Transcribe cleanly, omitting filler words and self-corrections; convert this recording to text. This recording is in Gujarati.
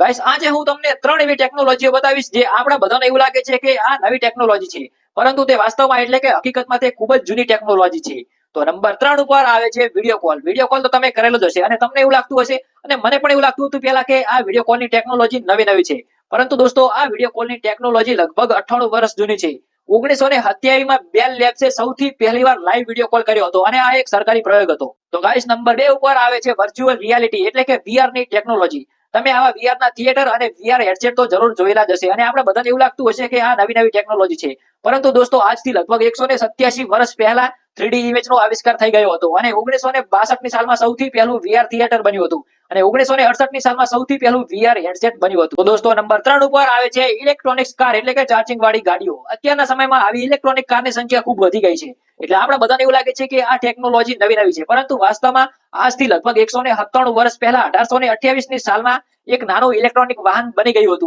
ગાઈસ આજે હું તમને 3 એવી ટેકનોલોજીઓ બતાવીશ જે આપણા બધાને એવું લાગે છે કે આ નવી ટેકનોલોજી છે, પરંતુ તે વાસ્તવમાં એટલે કે હકીકતમાં તે ખૂબ જ જૂની ટેકનોલોજી છે. તો નંબર 3 ઉપર આવે છે વિડીયો કોલ. વિડીયો કોલ તો તમે કરેલો જ હશે અને તમને એવું લાગતું હશે અને મને પણ એવું લાગતું હતું પહેલા કે આ વિડીયો કોલની ટેકનોલોજી નવી છે. પરંતુ દોસ્તો આ વિડીયો કોલની ટેકનોલોજી લગભગ 98 વર્ષ જૂની છે. 1927 માં બેલ લેબ્સે સૌથી પહેલીવાર લાઈવ વિડીયો કોલ કર્યો હતો અને આ એક સરકારી પ્રયોગ હતો. તો ગાઈસ નંબર 2 ઉપર આવે છે વર્ચ્યુઅલ રિયાલિટી એટલે કે VR ની ટેકનોલોજી. તમે આવા VR ના થિયેટર અને VR હેડસેટ તો જરૂર જોયેલા જ હશે અને આપણે બધાને એવું લાગતું હશે કે આ નવી ટેકનોલોજી છે. પરંતુ દોસ્તો આજથી લગભગ 187 વર્ષ પહેલા 3D ઇમેજનો આવિષ્કાર થઈ ગયો હતો અને 1962 ની સાલમાં સૌથી પહેલું VR થિયેટર બન્યું હતું અને 1968 ની સાલમાં સૌથી પહેલું VR હેડસેટ બન્યું હતું. તો દોસ્તો નંબર 3 ઉપર આવે છે ઇલેક્ટ્રોનિક્સ કાર એટલે કે ચાર્જિંગ વાળી ગાડીઓ. અત્યારના સમયમાં આવી ઇલેક્ટ્રોનિક કારની સંખ્યા ખૂબ વધી ગઈ છે. એટલે આપણે બધાને એવું લાગે છે કે આ ટેકનોલોજી નવી છે, પરંતુ વાસ્તવમાં આજથી લગભગ 197 વર્ષ પહેલા 1828 ની સાલમાં એક નાનું ઇલેક્ટ્રોનિક વાહન બની ગયું હતું.